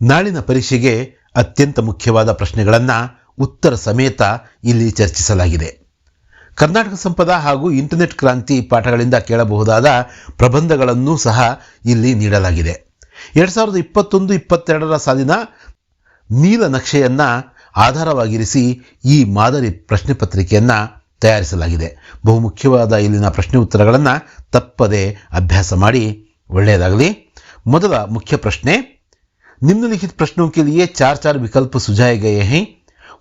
ನಾಳಿನ ಪರೀಕ್ಷೆಗೆ ಅತ್ಯಂತ ಮುಖ್ಯವಾದ ಪ್ರಶ್ನೆಗಳನ್ನು ಉತ್ತರ ಸಮೇತ ಇಲ್ಲಿ ಚರ್ಚಿಸಲಾಗಿದೆ. ಕರ್ನಾಟಕ ಸಂಪದ ಹಾಗೂ ಇಂಟರ್ನೆಟ್ ಕ್ರಾಂತಿ ಪಾಠಗಳಿಂದ ಕೇಳಬಹುದಾದ ಪ್ರಬಂಧಗಳನ್ನೂ ಸಹ ಇಲ್ಲಿ ನೀಡಲಾಗಿದೆ. 2021-22 ಸಾಲಿನ ನೀಲನಕ್ಷೆಯನ್ನು ಆಧಾರವಾಗಿರಿಸಿ ಈ ಮಾದರಿ ಪ್ರಶ್ನೆ ಪತ್ರಿಕೆಯನ್ನು ತಯಾರಿಸಲಾಗಿದೆ. ಬಹುಮುಖ್ಯವಾದ ಇಲ್ಲಿನ ಪ್ರಶ್ನೆ ಉತ್ತರಗಳನ್ನು ತಪ್ಪದೆ ಅಭ್ಯಾಸ ಮಾಡಿ. ಒಳ್ಳೆಯದಾಗಲಿ. ಮೊದಲ मुख्य प्रश्न, निम्नलिखित प्रश्नों के लिए 4 विकल्प सुझाए गए हैं.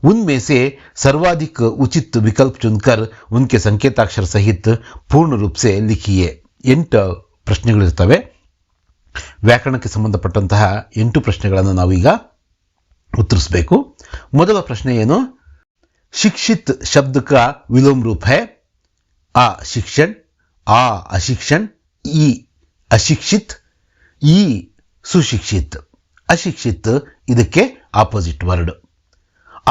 उनमें से सर्वाधिक उचित विकल्प चुनकर उनके संकेताक्षर सहित पूर्ण रूप से लिखिए. 8 ಪ್ರಶ್ನೆಗಳಿರ್ತವೆ. ವ್ಯಾಕರಣಕ್ಕೆ ಸಂಬಂಧಪಟ್ಟಂತಹ 8 ಪ್ರಶ್ನೆಗಳನ್ನು ನಾವೀಗ ಉತ್ತರಿಸಬೇಕು. ಮೊದಲ ಪ್ರಶ್ನೆ ಏನು? शिक्षित शब्द का विलोम रूप है आ शिक्षण, आ अशिक्षण, ई अशिक्षित, ई सुशिक्षित. अशिक्षित ಇದಕ್ಕೆ ಆಪೋಸಿಟ್ ವರ್ಡ್.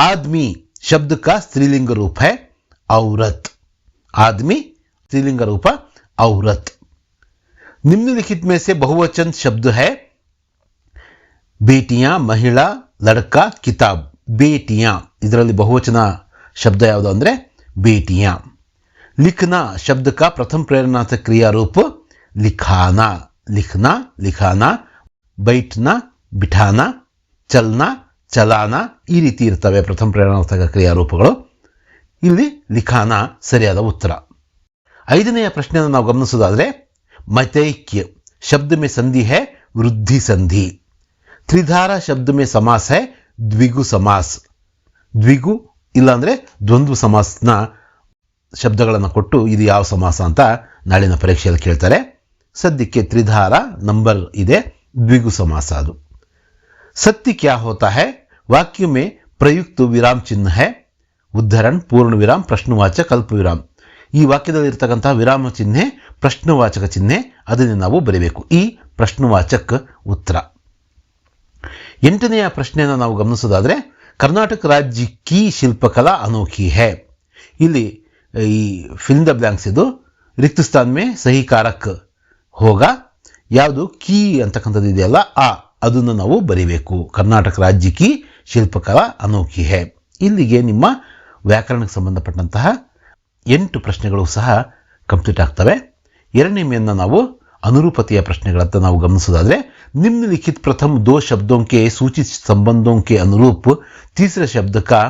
आदमी शब्द का स्त्रीलिंग रूप है औरत. आदमी स्त्रीलिंग रूप औरत. निम्नलिखित में से बहुवचन शब्द है बेटियां, महिला, लड़का, किताब. बेटियां ಇದರಲ್ಲಿ ಬಹುವಚನ शब्द ಯಾವುದು ಅಂದರೆ बेटियां. लिखना शब्द का प्रथम प्रेरणार्थक क्रिया रूप लिखाना. लिखना, लिखाना. बैठना, बिठाना. चलना, ಚಲಾನ. ಈ ರೀತಿ ಇರ್ತವೆ ಪ್ರಥಮ ಪ್ರೇರಣಾರ್ಥಕ ಕ್ರಿಯಾರೂಪಗಳು. ಇಲ್ಲಿ ಲಿಖಾನ ಸರಿಯಾದ ಉತ್ತರ. 5ನೆಯ ಪ್ರಶ್ನೆಯನ್ನು ನಾವು ಗಮನಿಸೋದಾದರೆ मतैक्य शब्द में संधि है वृद्धि संधि. त्रिधारा शब्द में समास है द्विगु समास. ದ್ವಿಗು ಇಲ್ಲಾಂದರೆ ದ್ವಂದ್ವ ಸಮಾಸನ ಶಬ್ದಗಳನ್ನು ಕೊಟ್ಟು ಇದು ಯಾವ ಸಮಾಸ ಅಂತ ನಾಳಿನ ಪರೀಕ್ಷೆಯಲ್ಲಿ ಕೇಳ್ತಾರೆ. ಸದ್ಯಕ್ಕೆ ತ್ರಿಧಾರ ನಂಬರ್ ಇದೆ, ದ್ವಿಗು ಸಮಾಸ ಅದು. सत्य क्या होता है? वाक्य में प्रयुक्त विराम चिन्ह है उद्धरण, पूर्ण विराम, प्रश्नवाचक, अल्प विराम. ಈ ವಾಕ್ಯದಲ್ಲಿರ್ತಕ್ಕಂತಹ ವಿರಾಮ ಚಿಹ್ನೆ ಪ್ರಶ್ನವಾಚಕ ಚಿಹ್ನೆ, ಅದನ್ನು ನಾವು ಬರೆಯಬೇಕು. ಈ ಪ್ರಶ್ನವಾಚಕ ಉತ್ತರ. 8ನೆಯ ಪ್ರಶ್ನೆಯನ್ನು ನಾವು ಗಮನಿಸೋದಾದರೆ कर्नाटक राज्य की शिल्पकला अनोखी है. ಇಲ್ಲಿ ಈ ಫಿಲ್ ದ ಬ್ಲಾಂಕ್ಸ್ ಇದು ರಿಕ್ತ ಸ್ಥಾನ ಮೇ ಸಹಿ ಕಾರಕ್ ಹೋಗ. ಯಾವುದು ಕೀ ಅಂತಕ್ಕಂಥದ್ದು ಇದೆಯಲ್ಲ ಆ ಅದನ್ನು ನಾವು ಬರೀಬೇಕು. ಕರ್ನಾಟಕ ರಾಜ್ಯ ಕಿ ಶಿಲ್ಪಕಲಾ ಅನೋಖಿ ಹೈ. ಇಲ್ಲಿಗೆ ನಿಮ್ಮ ವ್ಯಾಕರಣಕ್ಕೆ ಸಂಬಂಧಪಟ್ಟಂತಹ 8 ಪ್ರಶ್ನೆಗಳು ಸಹ ಕಂಪ್ಲೀಟ್ ಆಗ್ತವೆ. 2ನೇ ಮೇನ್ನ ನಾವು अनुरूपತೆಯ ಪ್ರಶ್ನೆಗಳಂತ ನಾವು ಗಮನಿಸೋದಾದರೆ निम्नलिखित प्रथम 2 शब्दों के सूचित संबंधों के अनुरूप तीसरे शब्द का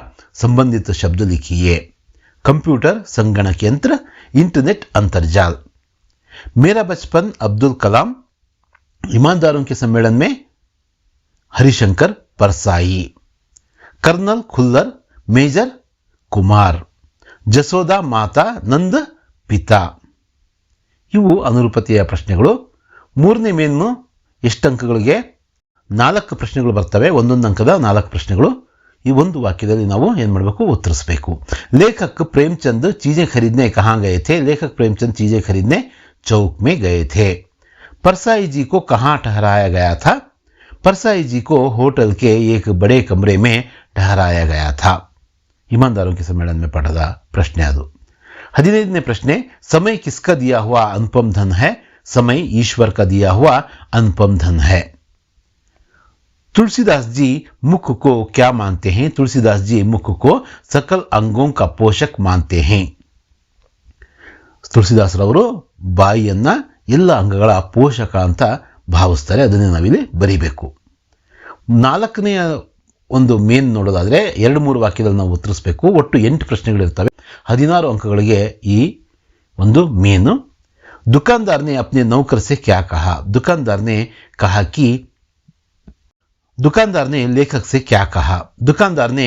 संबंधित शब्द लिखिए. कंप्यूटर, संगणक यंत्र, इंटरनेट, अंतर्जाल. मेरा बचपन अब्दुल कलाम. ईमानदारों के सम्मेलन में हरिशंकर परसाई. Colonel Khullar, major Kumar. जसोदा माता, नंद पिता. ಇವು ಅನುರೂಪತೆಯ ಪ್ರಶ್ನೆಗಳು. 3ನೇ ಮೇನ್ನು ಎಷ್ಟು ಅಂಕಗಳಿಗೆ? 4 ಪ್ರಶ್ನೆಗಳು ಬರ್ತವೆ. ಒಂದೊಂದು ಅಂಕದ 4 ಪ್ರಶ್ನೆಗಳು. ಈ ಒಂದು ವಾಕ್ಯದಲ್ಲಿ ನಾವು ಏನು ಮಾಡಬೇಕು? ಉತ್ತರಿಸಬೇಕು. लेखक प्रेमचंद चीजें खरीदने कहाँ गए थे? लेखक प्रेमचंद चीजें खरीदने चौक में गए थे. परसाई जी को कहाँ ठहराया गया था? परसाई जी को होटल के एक बड़े कमरे में ठहराया गया था. ईमानदारों के सम्मेलन में पढ़ा प्रश्न ಅದು. 15ನೇ ಪ್ರಶ್ನೆ, समय किसका दिया हुआ अनुपम धन है? समय ईश्वर का दिया हुआ अनुपम धन है. तुलसीदास जी मुख को क्या मानते हैं? तुलसीदास जी मुख को सकल अंगों का पोषक मानते हैं. ತುಳಸಿದಾಸರವರು ಬಾಯಿಯನ್ನ ಎಲ್ಲ ಅಂಗಗಳ ಪೋಷಕ ಅಂತ ಭಾವಿಸ್ತಾರೆ. ಅದನ್ನೇ ನಾವಿಲ್ಲಿ ಬರೀಬೇಕು. 4ನೆಯ ಒಂದು ಮೇನ್ ನೋಡೋದಾದರೆ 2-3 ವಾಕ್ಯದಲ್ಲಿ ನಾವು ಉತ್ತರಿಸಬೇಕು. ಒಟ್ಟು 8 ಪ್ರಶ್ನೆಗಳಿರ್ತವೆ. 16 अंकಗಳಿಗೆ ಈ ಒಂದು ಮೇನು. दुकानदार ने अपने नौकर से क्या कहा? दुकानदार ने कहा कि दुकानदार ने लेखक से क्या कहा? दुकानदार ने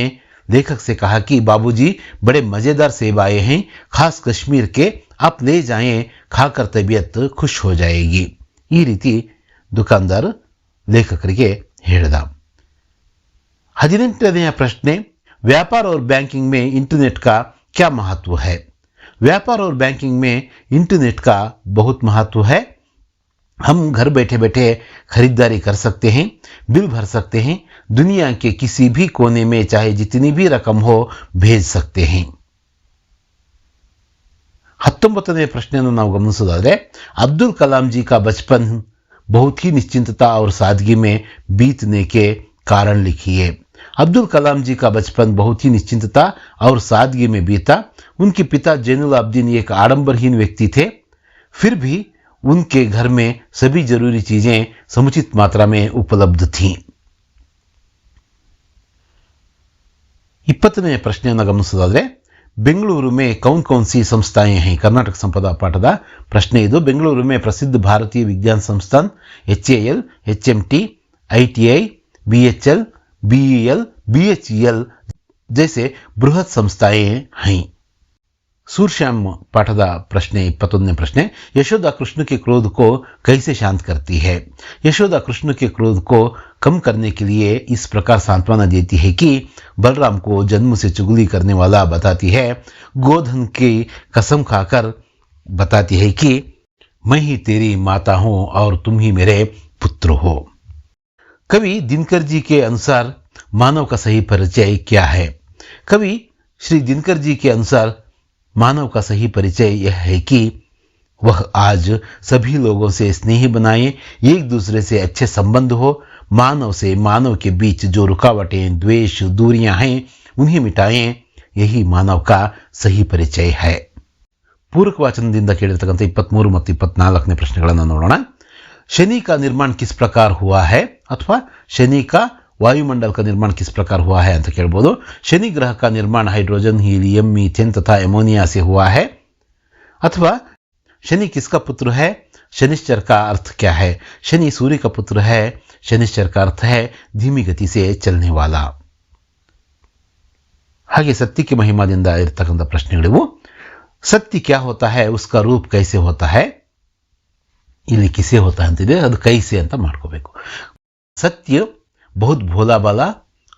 लेखक से कहा कि बाबूजी बड़े मजेदार सेब आए हैं, खास कश्मीर के, आप ले जाएं, खाकर तबीयत खुश हो जाएगी. ಈ ರೀತಿ ದುಕಾನ್ದಾರ್ ಲೇಖಕರಿಗೆ ಹೇಳಿದ. 18ನೆಯ ಪ್ರಶ್ನೆ, व्यापार और बैंकिंग में इंटरनेट का क्या महत्व है? व्यापार और बैंकिंग में इंटरनेट का बहुत महत्व है. हम घर बैठे बैठे खरीदारी कर सकते हैं, बिल भर सकते हैं, दुनिया के किसी भी कोने में चाहे जितनी भी रकम हो भेज सकते हैं. 19ನೇ ಪ್ರಶ್ನೆಯನ್ನು ನಾವು ಗಮನಿಸೋದಾದರೆ अब्दुल कलाम जी का बचपन बहुत ही निश्चिंतता और सादगी में बीतने के कारण लिखिए। अब्दुल कलाम जी का बचपन बहुत ही निश्चिंतता और सादगी में बीता। उनके पिता जैनुल आबदीन एक आडंबरहीन व्यक्ति थे, फिर भी उनके घर में सभी जरूरी चीजें समुचित मात्रा में उपलब्ध थीं। 20ನೇ ಪ್ರಶ್ನೆಯನ್ನು ಗಮನಿಸೋದಾದ್ರೆ, बेंगलुरु में कौन कौन सी संस्थाएं हैं? कर्नाटक संपदा पाठದ प्रश्ने ಇದು। बेंगलुरु में प्रसिद्ध भारतीय विज्ञान संस्थान HAL, HMT, ITI, BHL, BEL, BHEL जैसे बृहत संस्थाएं हैं। सूरश्याम पाठದ प्रश्ने 21ನೇ प्रश्ने, यशोदा कृष्ण के क्रोध को कैसे शांत करती है? यशोदा कृष्ण के क्रोध को कम करने के लिए इस प्रकार सांत्वना देती है कि बलराम को जन्म से चुगली करने वाला बताती है, गोधन की कसम खाकर बताती है कि मैं ही तेरी माता हूं और तुम ही मेरे पुत्र हो। कवि दिनकर जी के अनुसार मानव का सही परिचय क्या है? कवि श्री दिनकर जी के अनुसार मानव का सही परिचय यह है कि वह आज सभी लोगों से स्नेही बनाए, एक दूसरे से अच्छे संबंध हो, मानव से मानव के बीच जो रुकावटें, द्वेष, दूरियां हैं उन्हें मिटाएं। यही मानव का सही परिचय है। पूरक वाचनದಿಂದ ಕೇಳಿರತಕ್ಕಂಥ 23 ಮತ್ತು 24ನೇ ಪ್ರಶ್ನೆಗಳನ್ನು ನೋಡೋಣ। शनि का निर्माण किस प्रकार हुआ है, अथवा शनि का वायुमंडल का निर्माण किस प्रकार हुआ है ಅಂತ ಕೇಳಬಹುದು। शनि ग्रह का निर्माण हाइड्रोजन, हीलियम, मीथेन तथा एमोनिया से हुआ है। अथवा शनि किसका पुत्र है? शनिश्चर का अर्थ क्या है? शनि सूर्य का पुत्र है। शनिश्चर का अर्थ है धीमी गति से चलने वाला। ಹಾಗೆ सत्य की महिमाದಿಂದ ಇರತಕ್ಕಂಥ ಪ್ರಶ್ನೆಗಳಿವು। सत्य क्या होता है, उसका रूप कैसे होता है? ಇಲ್ಲಿ किसे होता है ಅಂತಿದೆ, ಅದು कैसे ಅಂತ ಮಾಡ್ಕೋಬೇಕು। सत्य बहुत भोला भाला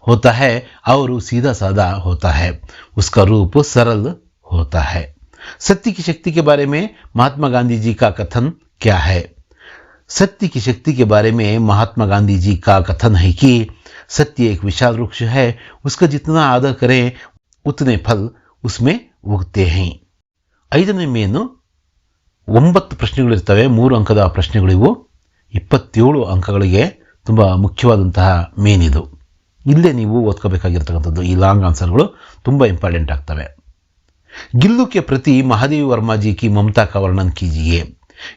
होता है और सीधा साधा होता है, उसका रूप सरल होता है। सत्य की शक्ति के बारे में महात्मा गांधी जी का कथन क्या है? सत्य की शक्ति के बारे में महात्मा गांधी जी का कथन है कि सत्य एक विशाल वृक्ष है, उसका जितना आदर करें उतने फल उसमें उगते हैं। 5ನೇ ಮೇನು 9 ಪ್ರಶ್ನೆಗಳಿರ್ತವೆ, 3 ಅಂಕದ ಪ್ರಶ್ನೆಗಳಿವು, 27 ಅಂಕಗಳಿಗೆ ತುಂಬ ಮುಖ್ಯವಾದಂತಹ ಮೇನ್ ಇದು। ಇಲ್ಲೇ ನೀವು ಓದ್ಕೋಬೇಕಾಗಿರ್ತಕ್ಕಂಥದ್ದು, ಈ ಲಾಂಗ್ ಆನ್ಸರ್ಗಳು ತುಂಬ ಇಂಪಾರ್ಟೆಂಟ್ ಆಗ್ತವೆ। गिल्लू के प्रति महादेवी वर्मा जी की ममता का वर्णन कीजिए।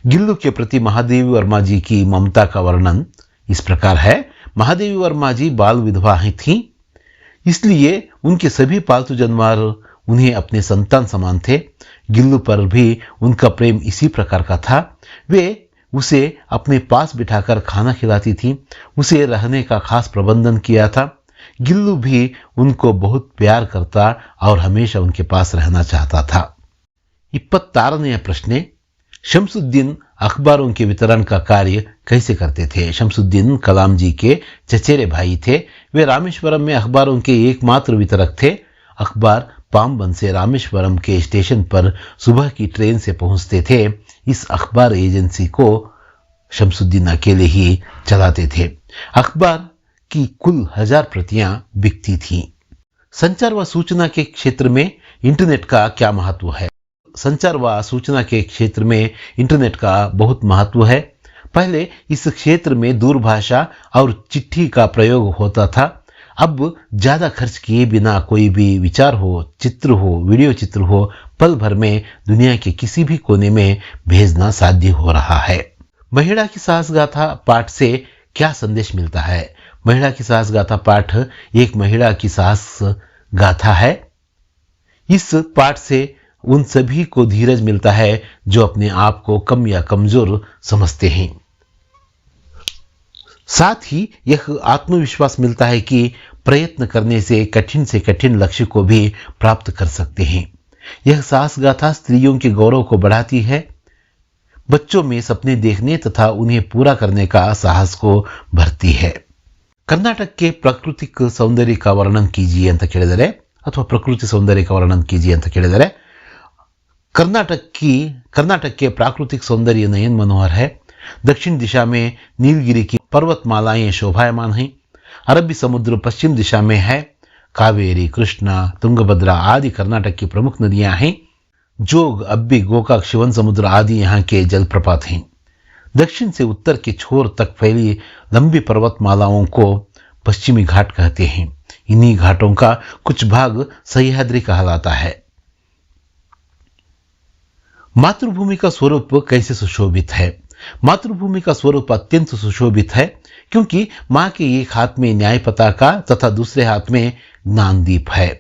गिल्लू के प्रति महादेवी वर्मा जी की ममता का वर्णन इस प्रकार है। महादेवी वर्मा जी बाल विधवा थीं, इसलिए उनके सभी पालतू जानवर उन्हें अपने संतान समान थे। गिल्लू पर भी उनका प्रेम इसी प्रकार का था। वे उसे अपने पास बिठाकर खाना खिलाती थी, उसे रहने का खास प्रबंधन किया था। गिल्लू भी उनको बहुत प्यार करता और हमेशा उनके पास रहना चाहता था। 26ನೇ प्रश्न, शमसुद्दीन अखबारों के वितरण का कार्य कैसे करते थे? शमसुद्दीन कलाम जी के चचेरे भाई थे। वे रामेश्वरम में अखबारों के एकमात्र वितरक थे। अखबार पामबन से रामेश्वरम के स्टेशन पर सुबह की ट्रेन से पहुंचते थे। इस अखबार एजेंसी को शमसुद्दीन अकेले ही चलाते थे। अखबार की कुल 1000 प्रतियां बिकती थीं। संचार व सूचना के क्षेत्र में इंटरनेट का क्या महत्व है? संचार व सूचना के क्षेत्र में इंटरनेट का बहुत महत्व है। पहले इस क्षेत्र में दूरभाषा और चिट्ठी का प्रयोग होता था। अब ज्यादा खर्च किए बिना कोई भी विचार हो, चित्र हो, वीडियो चित्र हो, पल भर में दुनिया के किसी भी कोने में भेजना साध्य हो रहा है। महिला की साहस गाथा पाठ से क्या संदेश मिलता है? महिला की साहस गाथा पाठ एक महिला की साहस गाथा है। इस पाठ से उन सभी को धीरज मिलता है जो अपने आप को कम या कमजोर समझते हैं। साथ ही यह आत्मविश्वास मिलता है कि प्रयत्न करने से कठिन लक्ष्य को भी प्राप्त कर सकते हैं। यह साहस गाथा स्त्रियों के गौरव को बढ़ाती है, बच्चों में सपने देखने तथा उन्हें पूरा करने का साहस को भरती है। कर्नाटक के प्राकृतिक सौंदर्य का वर्णन कीजिए ಅಂತ ಕೇಳಿದರೆ, ಅಥವಾ प्रकृति सौंदर्य का वर्णन कीजिए ಅಂತ ಕೇಳಿದರೆ, कर्नाटक के प्राकृतिक सौंदर्य नयन मनोहर है। दक्षिण दिशा में नीलगिरी की पर्वतमालाएं शोभायमान हैं। अरबी समुद्र पश्चिम दिशा में है। कावेरी, कृष्णा, तुंगभद्रा आदि कर्नाटक की प्रमुख नदियां हैं। जोग, अब्बी, गोकाक, शिवन समुद्र आदि यहाँ के जलप्रपात हैं। दक्षिण से उत्तर के छोर तक फैली लंबी पर्वतमालाओं को पश्चिमी घाट कहते हैं। इन्हीं घाटों का कुछ भाग सह्याद्री कहलाता है। मातृभूमि का स्वरूप कैसे सुशोभित है? मातृभूमि का स्वरूप अत्यंत सुशोभित है, क्योंकि मां के एक हाथ में न्याय पताका तथा दूसरे हाथ में ज्ञानदीप है।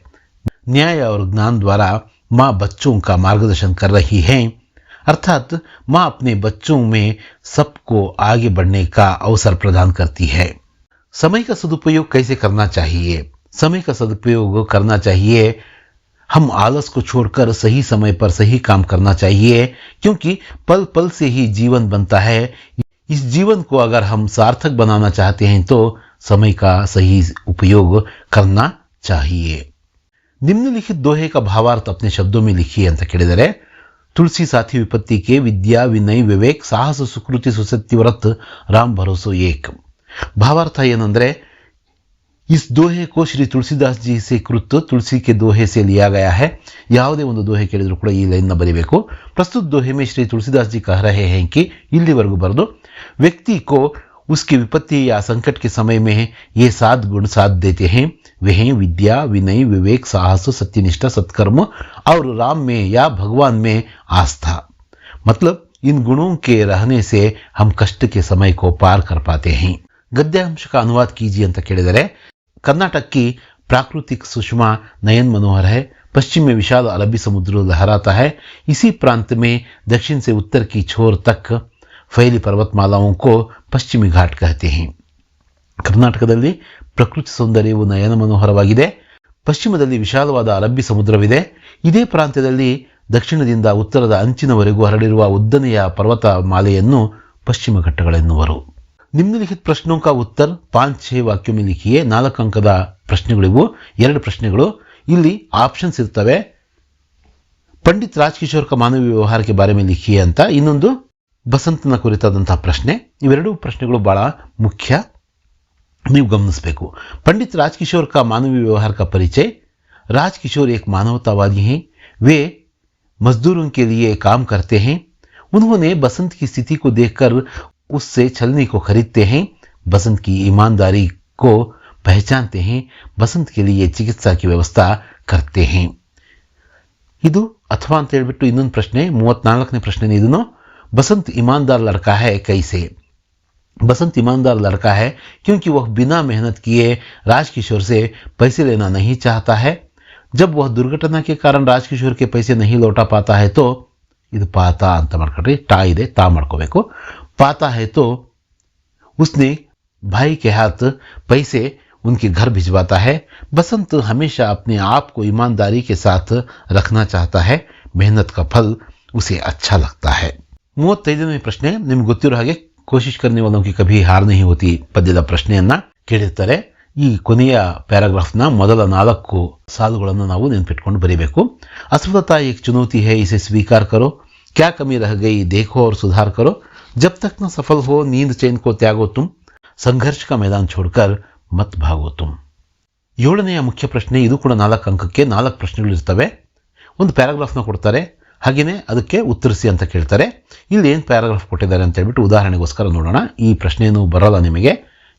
न्याय और ज्ञान द्वारा मां बच्चों का मार्गदर्शन कर रही है, अर्थात मां अपने बच्चों में सबको आगे बढ़ने का अवसर प्रदान करती है। समय का सदुपयोग कैसे करना चाहिए? समय का सदुपयोग करना चाहिए, हम आलस को छोड़कर सही समय पर सही काम करना चाहिए, क्योंकि पल पल से ही जीवन बनता है। इस जीवन को अगर हम सार्थक बनाना चाहते हैं तो समय का सही उपयोग करना चाहिए। निम्नलिखित दोहे का भावार्थ अपने शब्दों में लिखिए ಅಂತ ಕೇಳಿದರೆ, ತುಳಸಿ ಸಾಥಿ ವಿಪತ್ತಿಗೆ ವಿದ್ಯಾ ವಿನಯ್ ವಿವೇಕ್ ಸಾಹಸ ಸುಕೃತಿ ಸುಸತ್ಯ ವ್ರತ್ ರಾಮ್ ಭರೋಸೋ ಏಕ್। भावार्थ ಏನಂದ್ರೆ, इस दोहे को श्री तुलसीदास जी से कृत तुलसी के दोहे से लिया गया है। ಯಾವುದೇ ಒಂದು दोहे ಕೇಳಿದ್ರು ಕೂಡ ಈ ಲೈನ್ ನ ಬರೀಬೇಕು। प्रस्तुत दोहे में श्री तुलसीदास जी कह रहे हैं कि इल्लीवರೆಗೂ बरदो, व्यक्ति को उसकी विपत्ति या संकट के समय में ये 7 गुण साथ देते हैं। वे हैं विद्या, विनय, विवेक, साहस, सत्यनिष्ठा, सत्कर्म और राम में या भगवान में आस्था। मतलब इन गुणों के रहने से हम कष्ट के समय को पार कर पाते हैं। गद्यांश का अनुवाद कीजिए ಅಂತ ಕೇಳಿದರೆ, कर्नाटक की प्राकृतिक सुषमा नयन मनोहर है। पश्चिम में विशाल अरबी समुद्र लहराता है। इसी प्रांत में दक्षिण से उत्तर की छोर तक फैली पर्वतमालाओं को पश्चिमी घाट कहते हैं। ಕರ್ನಾಟಕದಲ್ಲಿ ಪ್ರಕೃತಿ ಸೌಂದರ್ಯವು ನಯನ ಮನೋಹರವಾಗಿದೆ. ಪಶ್ಚಿಮದಲ್ಲಿ ವಿಶಾಲವಾದ ಅರಬ್ಬಿ ಸಮುದ್ರವಿದೆ. ಇದೇ ಪ್ರಾಂತ್ಯದಲ್ಲಿ ದಕ್ಷಿಣದಿಂದ ಉತ್ತರದ ಅಂಚಿನವರೆಗೂ ಹರಡಿರುವ ಉದ್ದನೆಯ ಪರ್ವತ ಮಾಲೆಯನ್ನು ಪಶ್ಚಿಮ ಘಟ್ಟಗಳೆನ್ನುವರು। निम्नलिखित प्रश्नों का उत्तर 5-6 वाक्यों में लिखिए। 4 अंकದ ಪ್ರಶ್ನೆಗಳಿವು, 2 ಪ್ರಶ್ನೆಗಳು। ಇಲ್ಲಿ ಆಪ್ಷನ್ಸ್ ಇರ್ತವೆ। पंडित राजकिशोर का मानवीय व्यवहार के बारे में लिखिए ಅಂತ, ಇನ್ನೊಂದು ಬಸಂತನ ಕುರಿತಾದಂತಹ ಪ್ರಶ್ನೆ। ಇವೆರಡೂ ಪ್ರಶ್ನೆಗಳು ಬಹಳ ಮುಖ್ಯ, ನೀವು ಗಮನಿಸಬೇಕು। पंडित राजकिशोर का मानवीय व्यवहार का परिचय। राजकिशोर एक मानवतावादी हैं। वे मजदूरों के लिए काम करते हैं। उन्होंने बसंत की स्थिति को देखकर उससे छलनी को खरीदते हैं। बसंत की ईमानदारी को पहचानते हैं। बसंत के लिए चिकित्सा की व्यवस्था करते हैं। ಇದು ಅಥವಾ ಅಂತ ಹೇಳ್ಬಿಟ್ಟು ಇನ್ನೊಂದು ಪ್ರಶ್ನೆ, 34ನೇ ಪ್ರಶ್ನೆ ಇದನ್ನು। बसंत ईमानदार लड़का है कैसे? बसंत ईमानदार लड़का है क्योंकि वह बिना मेहनत किए राजकिशोर से पैसे लेना नहीं चाहता है। जब वह दुर्घटना के कारण राजकिशोर के पैसे नहीं लौटा पाता है तो, ಇದು ಪಾತ ಅಂತ ಮಾಡ್ಕೊಡ್ರಿ, ಟಾ ಇದೆ, ತಾ ಮಾಡ್ಕೋಬೇಕು। पाता है तो उसने भाई के हाथ पैसे उनके घर भिजवाता है। बसंत हमेशा अपने आप को ईमानदारी के साथ रखना चाहता है। मेहनत का फल उसे अच्छा लगता है। 35ನೇ ಪ್ರಶ್ನೆ, ನಿಮ್ಗೆ ಗೊತ್ತಿರೋ ಹಾಗೆ ಕೋಶಿಶ್ करने वालों की कभी हार नहीं होती ಪದ್ಯದ ಪ್ರಶ್ನೆಯನ್ನ ಕೇಳಿರ್ತಾರೆ। ಈ ಕೊನೆಯ ಪ್ಯಾರಾಗ್ರಾಫ್ನ ಮೊದಲ 4 ಸಾಲುಗಳನ್ನು ನಾವು ನೆನಪಿಟ್ಕೊಂಡು ಬರೀಬೇಕು। असफलता एक चुनौती है, इसे स्वीकार करो। क्या कमी रह गई देखो और सुधार करो। जब तक न सफल हो नींद चैन को त्यागो तुम। संघर्ष का मैदान छोड़कर मत भागो तुम। 7ನೆಯ ಮುಖ್ಯ ಪ್ರಶ್ನೆ, ಇದು ಕೂಡ 4 ಅಂಕಕ್ಕೆ 4 ಪ್ರಶ್ನೆಗಳು ಇರ್ತವೆ। ಒಂದು ಪ್ಯಾರಾಗ್ರಾಫ್ನ ಕೊಡ್ತಾರೆ, ಹಾಗೆಯೇ ಅದಕ್ಕೆ ಉತ್ತರಿಸಿ ಅಂತ ಕೇಳ್ತಾರೆ। ಇಲ್ಲಿ ಏನು ಪ್ಯಾರಾಗ್ರಾಫ್ ಕೊಟ್ಟಿದ್ದಾರೆ ಅಂತ ಹೇಳ್ಬಿಟ್ಟು ಉದಾಹರಣೆಗೋಸ್ಕರ ನೋಡೋಣ। ಈ ಪ್ರಶ್ನೆಯನ್ನು ಬರಲ್ಲ ನಿಮಗೆ,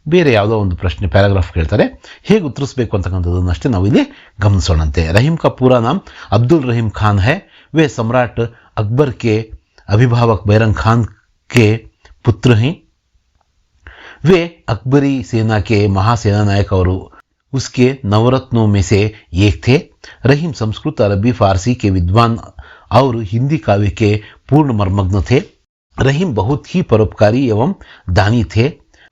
ಬೇರೆ ಯಾವುದೋ ಒಂದು ಪ್ರಶ್ನೆ ಪ್ಯಾರಾಗ್ರಾಫ್ ಕೇಳ್ತಾರೆ, ಹೇಗೆ ಉತ್ತರಿಸಬೇಕು ಅಂತಕ್ಕಂಥದ್ದನ್ನು ಅಷ್ಟೇ ನಾವು ಇಲ್ಲಿ ಗಮನಿಸೋಣಂತೆ। रहीम का पूरा नाम अब्दुल रहीम खान है। वे सम्राट अकबर के अभिभावक बैरम खान के पुत्र हैं। वे अकबरी सेना के महासेना नायक और उसके नवरत्नों में से एक थे। रहीम संस्कृत, अरबी, फारसी के विद्वान और हिंदी काव्य के पूर्ण मर्मज्ञ थे। रहीम बहुत ही परोपकारी एवं दानी थे।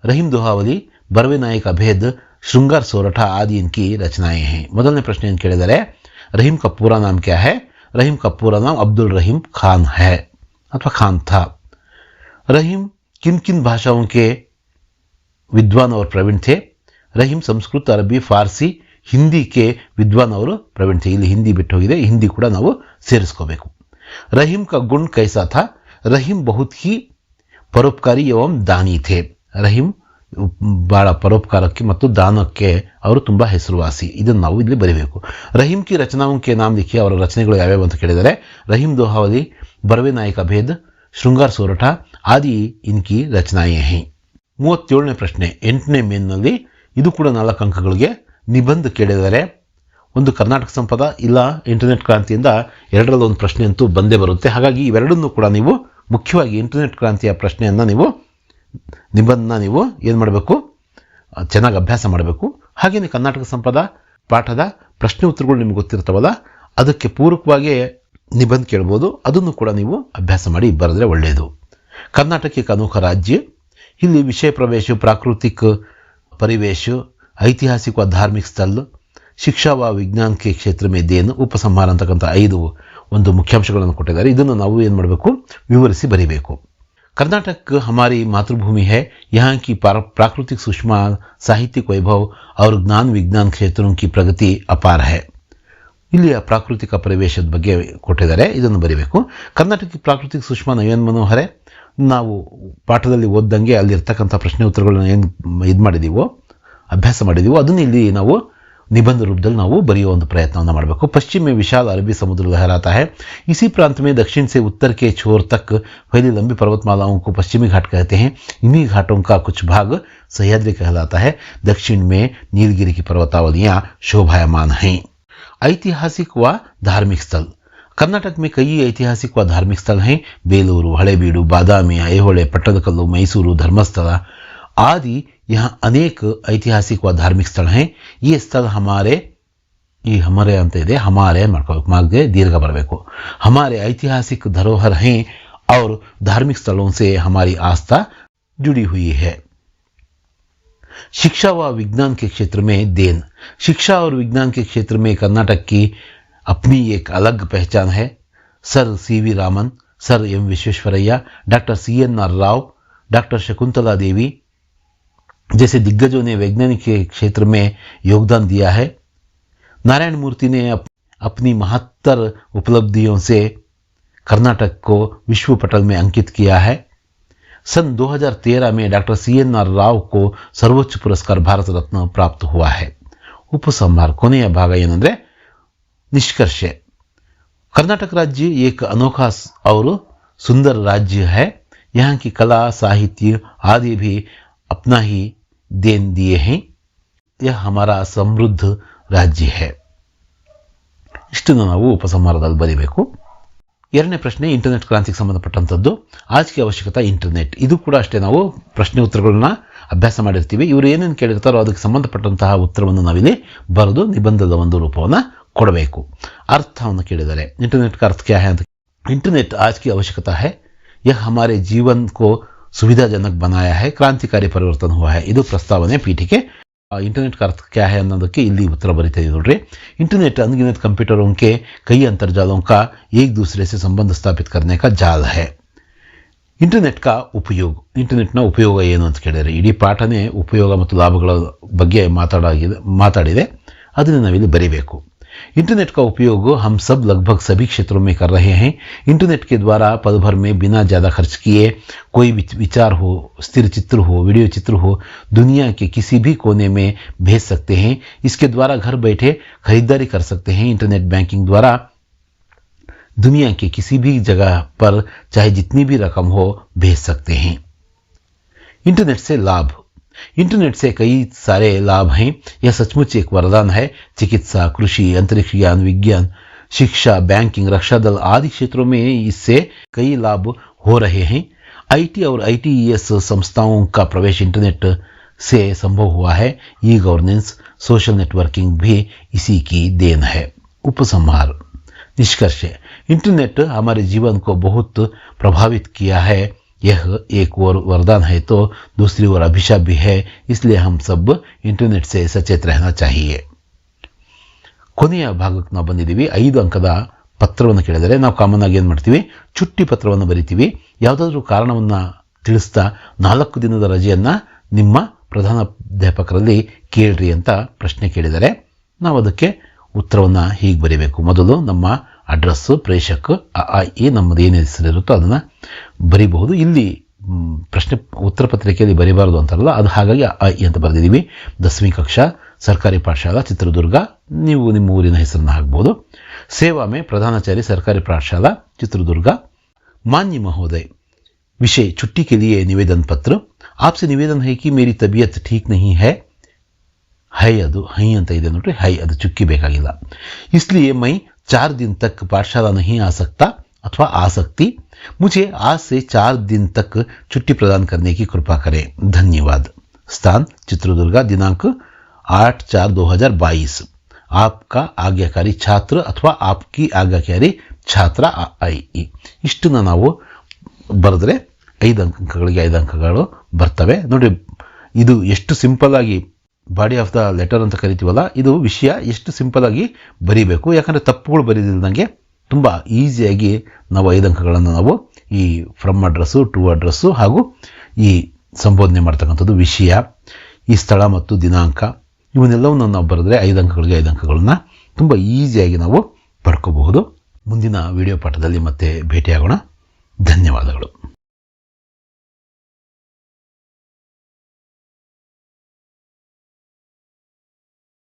रहीम दोहावली, बरवे नाय का भेद, श्रृंगार सोरठा आदि इनकी रचनाएं हैं। ಮೊದಲನೇ ಪ್ರಶ್ನೆ ಕೇಳಿದರೆ, रहीम का पूरा नाम क्या है? रहीम का पूरा नाम अब्दुल रहीम खान है अथवा खान था। रहीम किन किन भाषाओं के विद्वान और प्रवीण थे? रहीम संस्कृत, अरबी, फारसी, हिंदी के विद्वान और प्रवीण थे। ಇಲ್ಲಿ ಹಿಂದಿ ಬಿಟ್ಟು ಹೋಗಿದೆ, ಹಿಂದಿ ಕೂಡ ನಾವು ಸೇರಿಸ್ಕೋಬೇಕು। रहीम का गुण कैसा था? रहीम बहुत ही परोपकारी एवं दानी थे। रहीम ಬಹಳ ಪರೋಪಕಾರಕ್ಕೆ ಮತ್ತು ದಾನಕ್ಕೆ ಅವರು ತುಂಬಾ ಹೆಸರುವಾಸಿ, ಇದನ್ನು ನಾವು ಇಲ್ಲಿ ಬರೀಬೇಕು। रहीम की रचनाओं के नाम लिखिए। ಅವರ ರಚನೆಗಳು ಯಾವ್ಯಾವ ಅಂತ ಕೇಳಿದರೆ, रहीम दोहावली, बरवे नाय का भेद, श्रृंगार सोरठा आदि इनकी रचनाएं हैं। 37ನೇ ಪ್ರಶ್ನೆ, 8ನೇ ಮೇನ್ನಲ್ಲಿ ಇದು ಕೂಡ 4 ಅಂಕಗಳಿಗೆ. ನಿಬಂಧ ಕೇಳಿದರೆ ಒಂದು ಕರ್ನಾಟಕ ಸಂಪದ ಇಲ್ಲ ಇಂಟರ್ನೆಟ್ ಕ್ರಾಂತಿಯಿಂದ ಎರಡರಲ್ಲಿ ಒಂದು ಪ್ರಶ್ನೆ ಅಂತೂ ಬಂದೇ ಬರುತ್ತೆ. ಹಾಗಾಗಿ ಇವೆರಡನ್ನೂ ಕೂಡ ನೀವು ಮುಖ್ಯವಾಗಿ ಇಂಟರ್ನೆಟ್ ಕ್ರಾಂತಿಯ ಪ್ರಶ್ನೆಯನ್ನು ನೀವು ನಿಬಂಧನ ನೀವು ಏನು ಮಾಡಬೇಕು, ಚೆನ್ನಾಗಿ ಅಭ್ಯಾಸ ಮಾಡಬೇಕು. ಹಾಗೆಯೇ ಕರ್ನಾಟಕ ಸಂಪದ ಪಾಠದ ಪ್ರಶ್ನೆ ಉತ್ತರಗಳು ನಿಮಗೆ ಗೊತ್ತಿರ್ತಾವಲ್ಲ, ಅದಕ್ಕೆ ಪೂರಕವಾಗಿ ನಿಬಂಧ ಕೇಳ್ಬೋದು. ಅದನ್ನು ಕೂಡ ನೀವು ಅಭ್ಯಾಸ ಮಾಡಿ ಬರೆದ್ರೆ ಒಳ್ಳೆಯದು. कर्नाटक एक अनोखा राज्य, ಇಲ್ಲಿ ವಿಷಯ ಪ್ರವೇಶ, ಪ್ರಾಕೃತಿಕ ಪರಿವೇಶ, ಐತಿಹಾಸಿಕ व धार्मिक स्थल, ಶಿಕ್ಷಾ व ವಿಜ್ಞಾನ के क्षेत्र में देन, ಉಪಸಂಹಾರ ಅಂತಕ್ಕಂಥ 5 ಒಂದು ಮುಖ್ಯಾಂಶಗಳನ್ನು ಕೊಟ್ಟಿದ್ದಾರೆ. ಇದನ್ನು ನಾವು ಏನು ಮಾಡಬೇಕು, ವಿವರಿಸಿ ಬರೀಬೇಕು. कर्नाटक हमारी मातृभूमि है. यहाँ की प्राकृतिक सुषमा, साहित्यिक वैभव और ज्ञान विज्ञान क्षेत्रों की प्रगति अपार है. ಇಲ್ಲಿಯ ಪ್ರಾಕೃತಿಕ ಪ್ರವೇಶದ ಬಗ್ಗೆ ಕೊಟ್ಟಿದ್ದಾರೆ, ಇದನ್ನು ಬರೀಬೇಕು. ಕರ್ನಾಟಕ ಪ್ರಾಕೃತಿಕ ಸುಷ್ಮಾ ನಯನ್ ಮನೋಹರೆ, ನಾವು ಪಾಠದಲ್ಲಿ ಓದ್ದಂಗೆ ಅಲ್ಲಿರ್ತಕ್ಕಂಥ ಪ್ರಶ್ನೆ ಉತ್ತರಗಳನ್ನ ಏನು ಇದು ಮಾಡಿದೀವೋ, ಅಭ್ಯಾಸ ಮಾಡಿದೀವೋ, ಅದನ್ನು ಇಲ್ಲಿ ನಾವು निबंध रूपದಲ್ಲಿ ನಾವು ಬರೆಯುವ ಒಂದು ಪ್ರಯತ್ನವನ್ನು ಮಾಡಬೇಕು. पश्चिम में विशाल अरबी समुद्र लहराता है. इसी प्रांत में दक्षिण से उत्तर के छोर तक फैली लंबी पर्वतमालाओं को पश्चिमी घाट कहते हैं. इन्हीं घाटों का कुछ भाग सह्याद्री कहलाता है. दक्षिण में नीलगिरी की पर्वतावलियां शोभायमान हैं. ऐतिहासिक व धार्मिक स्थल, कर्नाटक में कई ऐतिहासिक व धार्मिक स्थल हैं. बेलूरू, हळेबीडु, बादामि, ऐहोळे, पट्टदकल्लु, मैसूरू, धर्मस्थಳ आदि यहाँ अनेक ऐतिहासिक व धार्मिक स्थल हैं. ये स्थल हमारे ಅಂತ ಇದೆ, हमारे ಮಾಡ್ಕೋಬೇಕು, ಮಾಗ್ಗೆ दीर्घ ಬರಬೇಕು. हमारे ऐतिहासिक धरोहर हैं और धार्मिक स्थलों से हमारी आस्था जुड़ी हुई है. शिक्षा व विज्ञान के क्षेत्र में देन, शिक्षा और विज्ञान के क्षेत्र में कर्नाटक की अपनी एक अलग पहचान है. Sir C V Raman, sir M Visvesvaraya, doctor CNR Rao, doctor Shakuntala Devi जैसे दिग्गजों ने वैज्ञानिक के क्षेत्र में योगदान दिया है. नारायण मूर्ति ने अपनी महत्तर उपलब्धियों से कर्नाटक को विश्व पटल में अंकित किया है. सन 2013 में डॉक्टर CNR राव को सर्वोच्च पुरस्कार भारत रत्न प्राप्त हुआ है. उपसंहार, ಕೊನೆಯ ಭಾಗ ಏನಂದ್ರೆ निष्कर्षे. कर्नाटक राज्य एक अनोखा और सुंदर राज्य है. यहाँ की कला, साहित्य आदि भी अपना ही देन दिए हैं. यह हमारा समृद्ध राज्य है. ಇಷ್ಟನ್ನು ನಾವು ಉಪಸಂಹಾರದಲ್ಲಿ ಬರೀಬೇಕು. ಎರಡನೇ ಪ್ರಶ್ನೆ ಇಂಟರ್ನೆಟ್ ಕ್ರಾಂತಿಗೆ ಸಂಬಂಧಪಟ್ಟಂಥದ್ದು. ಆಜ್ಗೆ ಅವಶ್ಯಕತೆ ಇಂಟರ್ನೆಟ್. ಇದು ಕೂಡ ಅಷ್ಟೇ, ನಾವು ಪ್ರಶ್ನೆ ಉತ್ತರಗಳನ್ನ ಅಭ್ಯಾಸ ಮಾಡಿರ್ತೀವಿ. ಇವರು ಏನೇನು ಕೇಳಿರ್ತಾರೋ ಅದಕ್ಕೆ ಸಂಬಂಧಪಟ್ಟಂತಹ ಉತ್ತರವನ್ನು ನಾವಿಲ್ಲಿ ಬರೆದು ನಿಬಂಧದ ಒಂದು ರೂಪವನ್ನು ಕೊಡಬೇಕು. ಅರ್ಥವನ್ನು ಕೇಳಿದರೆ ಇಂಟರ್ನೆಟ್ का अर्थ क्या है ಅಂತ. इंटरनेट आज की आवश्यकता है. यह हमारे जीवन को सुविधाजनक बनाया है. क्रांतिकारी परिवर्तन हुआ है. ಇದು ಪ್ರಸ್ತಾವನೆ ಪೀಠಿಕೆ. इंटरनेट का अर्थ क्या है ಅನ್ನೋದಕ್ಕೆ ಇಲ್ಲಿ ಉತ್ತರ ಬರೀತಾ ನೋಡ್ರಿ. इंटरनेट अनगिनत कंप्यूटरों के कई अंतर्जालों का एक दूसरे से संबंध स्थापित करने का जाल है. ಇಂಟರ್ನೆಟ್ का उपयोग, ಇಂಟರ್ನೆಟ್ನ ಉಪಯೋಗ ಏನು ಅಂತ ಕೇಳಿದರೆ ಇಡೀ ಪಾಠನೇ ಉಪಯೋಗ ಮತ್ತು ಲಾಭಗಳ ಬಗ್ಗೆ ಮಾತಾಡಿದೆ. ಅದನ್ನು ನಾವಿಲ್ಲಿ ಬರೀಬೇಕು. इंटरनेट का उपयोग हम सब लगभग सभी क्षेत्रों में कर रहे हैं. इंटरनेट के द्वारा पल भर में बिना ज़्यादा खर्च किए कोई विचार हो, स्थिर चित्र हो, वीडियो चित्र हो, दुनिया के किसी भी कोने में भेज सकते हैं. इसके द्वारा घर बैठे खरीदारी कर सकते हैं. इंटरनेट बैंकिंग द्वारा दुनिया के किसी भी जगह पर चाहे जितनी भी रकम हो भेज सकते हैं. इंटरनेट से लाभ, इंटरनेट से कई सारे लाभ हैं. यह सचमुच एक वरदान है. चिकित्सा, कृषि, अंतरिक्ष ज्ञान, विज्ञान, शिक्षा, बैंकिंग, रक्षा दल आदि क्षेत्रों में इससे कई लाभ हो रहे हैं. IT और ITES संस्थाओं का प्रवेश इंटरनेट से संभव हुआ है. ई गवर्नेंस, सोशल नेटवर्किंग भी इसी की देन है. उपसंहार, निष्कर्ष. इंटरनेट हमारे जीवन को बहुत प्रभावित किया है. यह एक और वरदान है तो दूसरी ओर अभिशाप भी है. इसलिए हम सब इंटरनेट से सचेत रहना चाहिए. ಕೊನೆಯ ಭಾಗಕ್ಕೆ ನಾವು ಬಂದಿದ್ದೀವಿ. 5 ಅಂಕದ ಪತ್ರವನ್ನು ಕೇಳಿದರೆ ನಾವು ಕಾಮನ್ ಆಗಿ ಏನು ಮಾಡ್ತೀವಿ, ಚುಟ್ಟಿ ಪತ್ರವನ್ನು ಬರಿತೀವಿ. ಯಾವುದಾದ್ರೂ ಕಾರಣವನ್ನು ತಿಳಿಸ್ತಾ 4 ದಿನದ ರಜೆಯನ್ನು ನಿಮ್ಮ ಪ್ರಧಾನಾಧ್ಯಾಪಕರಲ್ಲಿ ಕೇಳ್ರಿ ಅಂತ ಪ್ರಶ್ನೆ ಕೇಳಿದರೆ ನಾವು ಅದಕ್ಕೆ ಉತ್ತರವನ್ನು ಹೀಗೆ ಬರೀಬೇಕು. ಮೊದಲು ನಮ್ಮ ಅಡ್ರೆಸ್ಸು, ಪ್ರೇಷಕ್, ನಮ್ಮದು ಏನು ಹೆಸರಿರುತ್ತೋ ಅದನ್ನು ಬರೀಬಹುದು. ಇಲ್ಲಿ ಪ್ರಶ್ನೆ ಉತ್ತರ ಪತ್ರಿಕೆಯಲ್ಲಿ ಬರೀಬಾರ್ದು ಅಂತಾರಲ್ಲ, ಅದು ಹಾಗಾಗಿ ಅಂತ ಬರೆದಿದ್ದೀವಿ. 10वीं कक्षा ಸರ್ಕಾರಿ ಪಾಠಶಾಲಾ ಚಿತ್ರದುರ್ಗ, ನೀವು ನಿಮ್ಮ ಊರಿನ ಹೆಸರನ್ನು ಹಾಕ್ಬೋದು. ಸೇವಾ में प्रधानाचार्य सरकारी पाठशाला चित्रदुर्गा. मान्य महोदय, विषय छुट्टी के लिए निवेदन पत्र. आपसे निवेदन है कि मेरी तबीयत ठीक नहीं है. ಹೈ, ಅದು ಹೈ ಅಂತ ಇದೆ ನೋಡ್ರಿ, ಹೈ ಅದು ಚುಕ್ಕಿ ಬೇಕಾಗಿಲ್ಲ. ಇಸ್ಲಿಯೇ ಮೈ 4 दिन तक पाठशाला नहीं आ सकता अथवा आ सकती, मुझे आज से 4 दिन तक छुट्टी प्रदान करने की कृपा करें, धन्यवाद. स्थान चित्रदुर्ग, दिनांक 8/4/2022. आपका आज्ञाकारी छात्र अथवा आपकी आज्ञाकारी छाತ್ರ IE. ಇಷ್ಟನ್ನ ನಾವು ಬರೆದ್ರೆ 5 ಅಂಕಗಳಿಗೆ 5 ಅಂಕಗಳು ಬರ್ತವೆ ನೋಡಿ. ಇದು ಎಷ್ಟು ಸಿಂಪಲ್ ಆಗಿ ಬಾಡಿ ಆಫ್ ದ ಲೆಟರ್ ಅಂತ ಕರಿತೀವಲ್ಲ, ಇದು ವಿಷಯ ಎಷ್ಟು ಸಿಂಪಲ್ ಆಗಿ ಬರೀಬೇಕು. ಯಾಕಂದರೆ ತಪ್ಪುಗಳು ಬರೀದಿಲ್ದಂಗೆ ತುಂಬ ಈಸಿಯಾಗಿ ನಾವು 5 ಅಂಕಗಳನ್ನು ನಾವು ಈ ಫ್ರಮ್ ಅಡ್ರೆಸ್ಸು, ಟು ಅಡ್ರೆಸ್ಸು ಹಾಗೂ ಈ ಸಂಬೋಧನೆ ಮಾಡ್ತಕ್ಕಂಥದ್ದು ವಿಷಯ, ಈ ಸ್ಥಳ ಮತ್ತು ದಿನಾಂಕ ಇವನ್ನೆಲ್ಲವನ್ನು ನಾವು ಬರೆದ್ರೆ 5 ಅಂಕಗಳಿಗೆ 5 ಅಂಕಗಳನ್ನ ತುಂಬ ಈಸಿಯಾಗಿ ನಾವು ಪಡ್ಕೋಬಹುದು. ಮುಂದಿನ ವಿಡಿಯೋ ಪಾಠದಲ್ಲಿ ಮತ್ತೆ ಭೇಟಿಯಾಗೋಣ. ಧನ್ಯವಾದಗಳು.